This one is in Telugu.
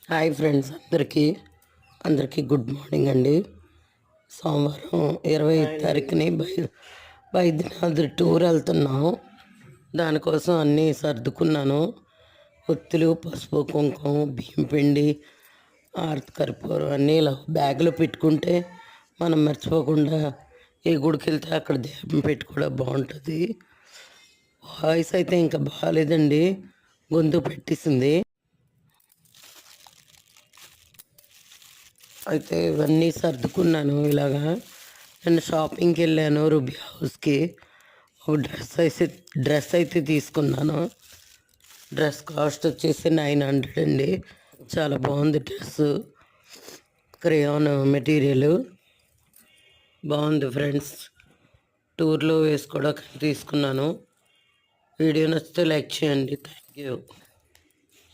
హాయ్ ఫ్రెండ్స్, అందరికీ గుడ్ మార్నింగ్ అండి. సోమవారం 25 తారీఖుని బైద్యనాథ్ టూర్ వెళ్తున్నాం. దానికోసం అన్నీ సర్దుకున్నాను. ఒత్తులు, పసుపు, కుంకుమ, బియ్యం పిండి, ఆర్తి కర్పూరం అన్నీ ఇలా బ్యాగ్లో పెట్టుకుంటే మనం మర్చిపోకుండా ఏ గుడికి వెళ్తే అక్కడ దీపం పెట్టి కూడా బాగుంటుంది. వాయిస్ అయితే ఇంకా బాగాలేదండి, గొంతు పెట్టేసింది. అయితే ఇవన్నీ సర్దుకున్నాను. ఇలాగా నేను షాపింగ్కి వెళ్ళాను రూబీ హౌస్కి. ఒక డ్రెస్ అయితే తీసుకున్నాను. డ్రెస్ కాస్ట్ వచ్చేసి 900 అండి. చాలా బాగుంది డ్రెస్. క్రేయాన్ మెటీరియల్ బాగుంది ఫ్రెండ్స్. టూర్లో వేసుకోవడానికి తీసుకున్నాను. వీడియో నచ్చితే లైక్ చేయండి. Thank you.